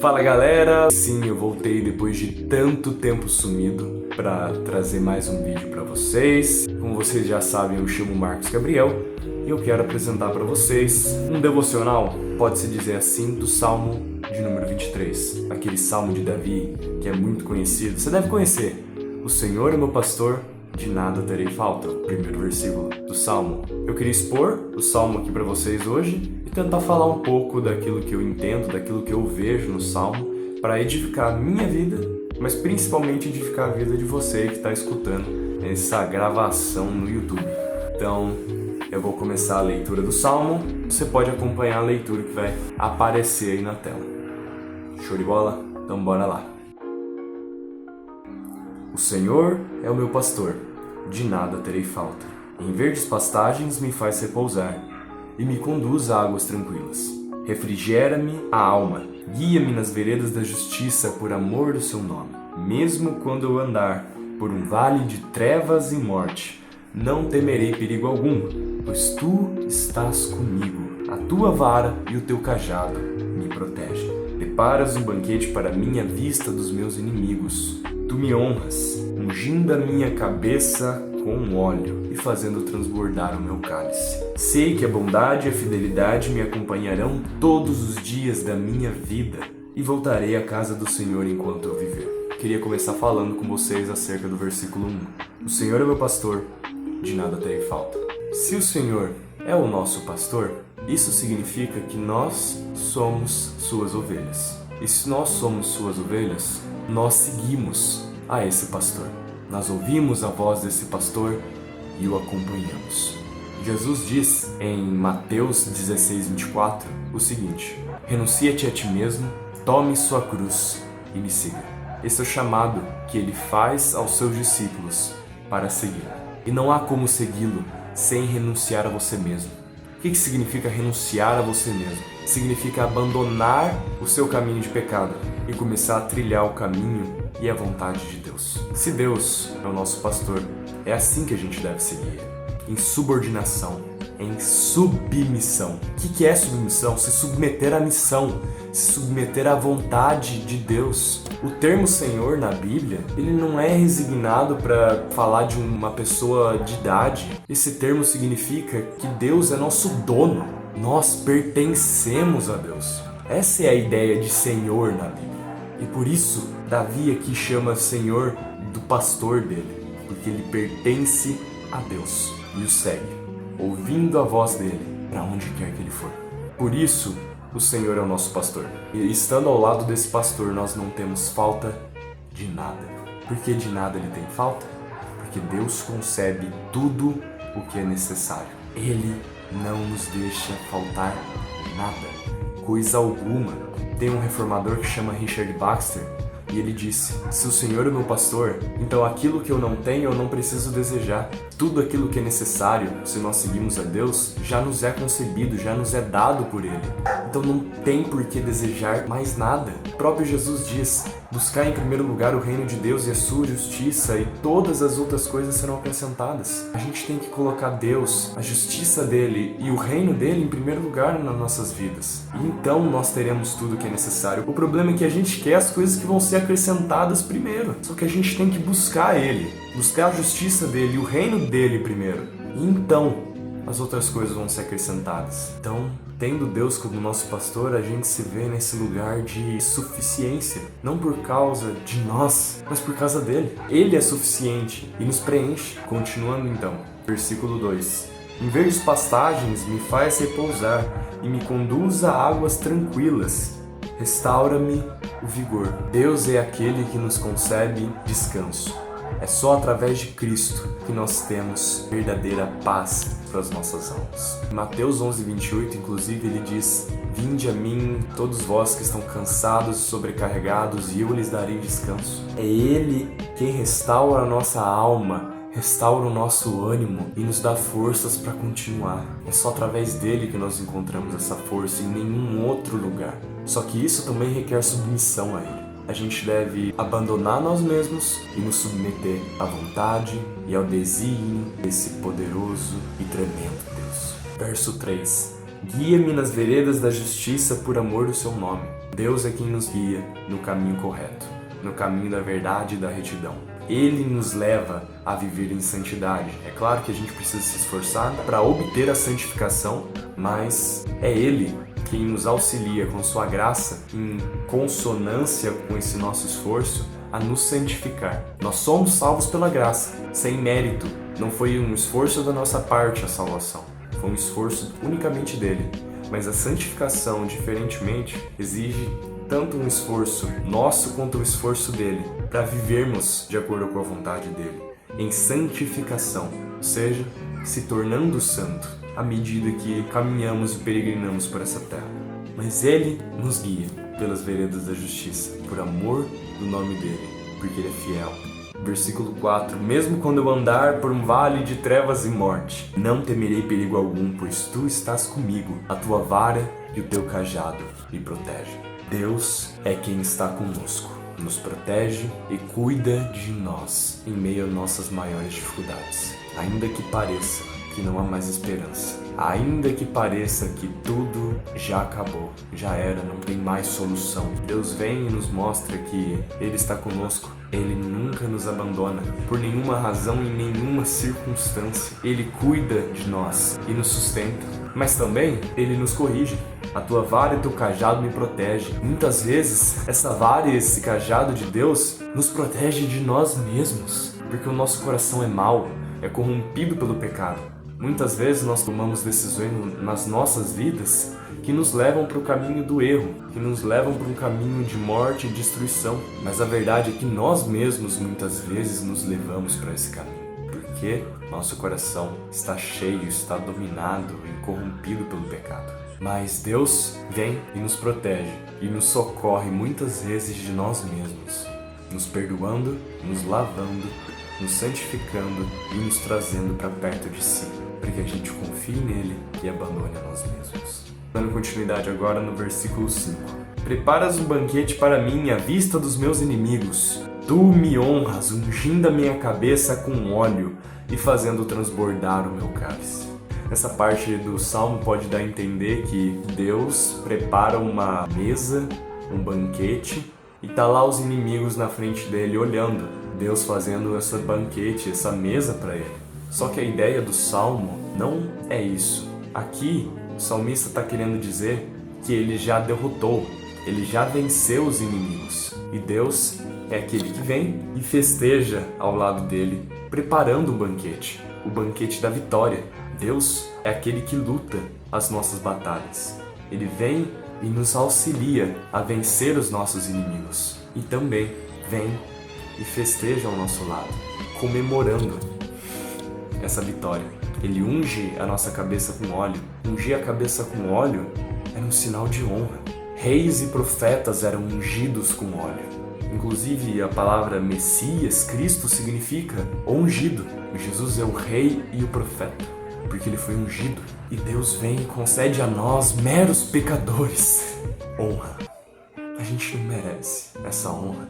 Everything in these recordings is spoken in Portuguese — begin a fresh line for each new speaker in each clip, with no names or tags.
Fala galera, sim, eu voltei depois de tanto tempo sumido para trazer mais um vídeo para vocês. Como vocês já sabem, eu chamo Marcos Gabriel e eu quero apresentar para vocês um devocional, pode-se dizer assim, do Salmo de número 23. Aquele Salmo de Davi que é muito conhecido, você deve conhecer. O Senhor é meu pastor, de nada terei falta, o primeiro versículo do Salmo. Eu queria expor o Salmo aqui para vocês hoje e tentar falar um pouco daquilo que eu entendo, daquilo que eu vejo no Salmo, para edificar a minha vida, mas principalmente edificar a vida de você que está escutando essa gravação no YouTube. Então, eu vou começar a leitura do Salmo, você pode acompanhar a leitura que vai aparecer aí na tela. Show de bola? Então bora lá. O Senhor é o meu pastor, de nada terei falta. Em verdes pastagens me faz repousar e me conduz a águas tranquilas. Refrigera-me a alma, guia-me nas veredas da justiça por amor do seu nome. Mesmo quando eu andar por um vale de trevas e morte, não temerei perigo algum, pois tu estás comigo. A tua vara e o teu cajado me protegem. Preparas um banquete para a minha vista dos meus inimigos. Tu me honras, ungindo a minha cabeça com óleo e fazendo transbordar o meu cálice. Sei que a bondade e a fidelidade me acompanharão todos os dias da minha vida e voltarei à casa do Senhor enquanto eu viver. Queria começar falando com vocês acerca do versículo 1. O Senhor é meu pastor, de nada terei falta. Se o Senhor é o nosso pastor, isso significa que nós somos suas ovelhas. E se nós somos suas ovelhas, nós seguimos a esse pastor. Nós ouvimos a voz desse pastor e o acompanhamos. Jesus diz em Mateus 16:24 o seguinte: renuncia-te a ti mesmo, tome sua cruz e me siga. Esse é o chamado que ele faz aos seus discípulos para segui-lo. E não há como segui-lo sem renunciar a você mesmo. O que significa renunciar a você mesmo? Significa abandonar o seu caminho de pecado e começar a trilhar o caminho e a vontade de Deus. Se Deus é o nosso pastor, é assim que a gente deve seguir, em subordinação, em submissão. O que é submissão? Se submeter à missão, se submeter à vontade de Deus. O termo Senhor na Bíblia, ele não é resignado para falar de uma pessoa de idade. Esse termo significa que Deus é nosso dono. Nós pertencemos a Deus. Essa é a ideia de Senhor na Bíblia. E por isso, Davi aqui chama Senhor do pastor dele, porque ele pertence a Deus e o segue, ouvindo a voz dele para onde quer que ele for. Por isso, o Senhor é o nosso pastor. E estando ao lado desse pastor, nós não temos falta de nada. Por que de nada ele tem falta? Porque Deus concede tudo o que é necessário. Ele não nos deixa faltar nada, coisa alguma. Tem um reformador que chama Richard Baxter e ele disse: se o Senhor é meu pastor, então aquilo que eu não tenho eu não preciso desejar. Tudo aquilo que é necessário, se nós seguimos a Deus, já nos é concebido, já nos é dado por Ele. Então não tem por que desejar mais nada. O próprio Jesus diz: buscar em primeiro lugar o reino de Deus e a sua justiça, e todas as outras coisas serão acrescentadas. A gente tem que colocar Deus, a justiça dele e o reino dele em primeiro lugar nas nossas vidas. E então nós teremos tudo o que é necessário. O problema é que a gente quer as coisas que vão ser acrescentadas primeiro. Só que a gente tem que buscar ele, buscar a justiça dele e o reino dele primeiro. E então as outras coisas vão ser acrescentadas. Então, tendo Deus como nosso pastor, a gente se vê nesse lugar de suficiência. Não por causa de nós, mas por causa dele. Ele é suficiente e nos preenche. Continuando então, versículo 2. Em verdes pastagens me faz repousar e me conduz a águas tranquilas. Restaura-me o vigor. Deus é aquele que nos concede descanso. É só através de Cristo que nós temos verdadeira paz para as nossas almas. Em Mateus 11:28, inclusive, ele diz: vinde a mim, todos vós que estão cansados e sobrecarregados, e eu lhes darei descanso. É Ele quem restaura a nossa alma, restaura o nosso ânimo e nos dá forças para continuar. É só através dele que nós encontramos essa força, em nenhum outro lugar. Só que isso também requer submissão a ele. A gente deve abandonar nós mesmos e nos submeter à vontade e ao desígnio desse poderoso e tremendo Deus. Verso 3. Guia-me nas veredas da justiça por amor do seu nome. Deus é quem nos guia no caminho correto, no caminho da verdade e da retidão. Ele nos leva a viver em santidade. É claro que a gente precisa se esforçar para obter a santificação, mas é Ele quem nos auxilia com sua graça, em consonância com esse nosso esforço, a nos santificar. Nós somos salvos pela graça, sem mérito. Não foi um esforço da nossa parte a salvação, foi um esforço unicamente dele. Mas a santificação, diferentemente, exige tanto um esforço nosso quanto o esforço dele, para vivermos de acordo com a vontade dele, em santificação, ou seja, se tornando santo, à medida que caminhamos e peregrinamos por essa terra. Mas ele nos guia pelas veredas da justiça, por amor do nome dele, porque ele é fiel. Versículo 4: Mesmo quando eu andar por um vale de trevas e morte, não temerei perigo algum, pois tu estás comigo, a tua vara e o teu cajado me protegem. Deus é quem está conosco, nos protege e cuida de nós em meio a nossas maiores dificuldades. Ainda que pareça que não há mais esperança, ainda que pareça que tudo já acabou, já era, não tem mais solução, Deus vem e nos mostra que Ele está conosco. Ele nunca nos abandona, por nenhuma razão, em nenhuma circunstância. Ele cuida de nós e nos sustenta, mas também Ele nos corrige. A tua vara e teu cajado me protegem. Muitas vezes, essa vara e esse cajado de Deus nos protege de nós mesmos, porque o nosso coração é mau, é corrompido pelo pecado. Muitas vezes nós tomamos decisões nas nossas vidas que nos levam para o caminho do erro, que nos levam para um caminho de morte e destruição. Mas a verdade é que nós mesmos muitas vezes nos levamos para esse caminho, porque nosso coração está cheio, está dominado e corrompido pelo pecado. Mas Deus vem e nos protege e nos socorre muitas vezes de nós mesmos, nos perdoando, nos lavando, nos santificando e nos trazendo para perto de si, para que a gente confie nele e abandone a nós mesmos. Dando continuidade agora no versículo 5. Preparas um banquete para mim à vista dos meus inimigos. Tu me honras, ungindo a minha cabeça com óleo e fazendo transbordar o meu cálice. Essa parte do Salmo pode dar a entender que Deus prepara uma mesa, um banquete, e tá lá os inimigos na frente dele olhando. Deus fazendo esse banquete, essa mesa para ele. Só que a ideia do Salmo não é isso. Aqui, o salmista está querendo dizer que ele já derrotou, ele já venceu os inimigos. E Deus é aquele que vem e festeja ao lado dele, preparando o banquete da vitória. Deus é aquele que luta as nossas batalhas. Ele vem e nos auxilia a vencer os nossos inimigos. E também vem e festeja ao nosso lado, comemorando essa vitória. Ele unge a nossa cabeça com óleo. Ungir a cabeça com óleo era um sinal de honra. Reis e profetas eram ungidos com óleo. Inclusive, a palavra Messias, Cristo, significa ungido. Jesus é o rei e o profeta, porque ele foi ungido. E Deus vem e concede a nós, meros pecadores, honra. A gente não merece essa honra.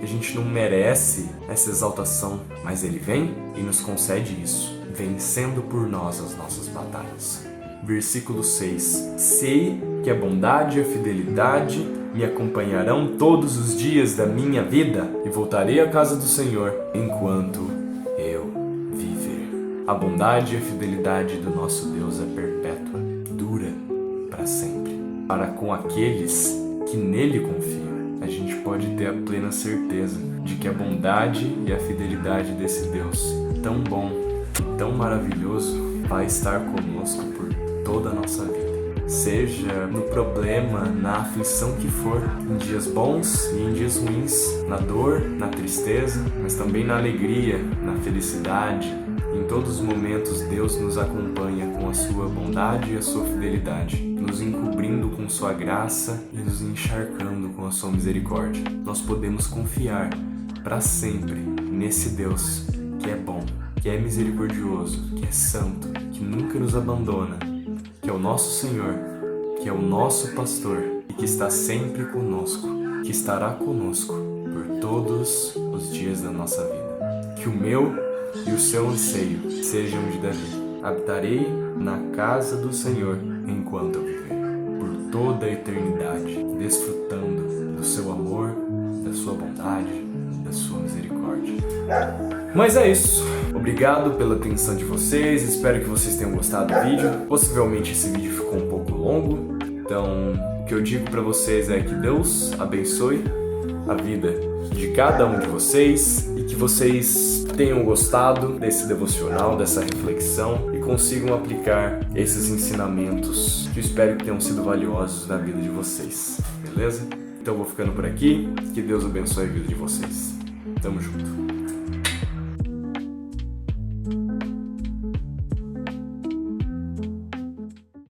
A gente não merece essa exaltação, mas Ele vem e nos concede isso, vencendo por nós as nossas batalhas. Versículo 6. Sei que a bondade e a fidelidade me acompanharão todos os dias da minha vida e voltarei à casa do Senhor enquanto eu viver. A bondade e a fidelidade do nosso Deus é perpétua, dura para sempre. Para com aqueles que nele confiam, a gente pode ter a plena certeza de que a bondade e a fidelidade desse Deus tão bom e tão maravilhoso vai estar conosco por toda a nossa vida. Seja no problema, na aflição que for, em dias bons e em dias ruins, na dor, na tristeza, mas também na alegria, na felicidade. Em todos os momentos, Deus nos acompanha com a sua bondade e a sua fidelidade, nos encobrindo com sua graça e nos encharcando com a sua misericórdia. Nós podemos confiar para sempre nesse Deus que é bom, que é misericordioso, que é santo, que nunca nos abandona, que é o nosso Senhor, que é o nosso pastor e que está sempre conosco, que estará conosco por todos os dias da nossa vida. Que o meu e o seu anseio sejam de Davi. Habitarei na casa do Senhor enquanto eu viver, por toda a eternidade, desfrutando do seu amor, da sua bondade, da sua misericórdia. Mas é isso. Obrigado pela atenção de vocês, espero que vocês tenham gostado do vídeo. Possivelmente esse vídeo ficou um pouco longo, então o que eu digo para vocês é que Deus abençoe a vida de cada um de vocês e que vocês tenham gostado desse devocional, dessa reflexão e consigam aplicar esses ensinamentos que eu espero que tenham sido valiosos na vida de vocês, beleza? Então eu vou ficando por aqui, que Deus abençoe a vida de vocês. Tamo junto.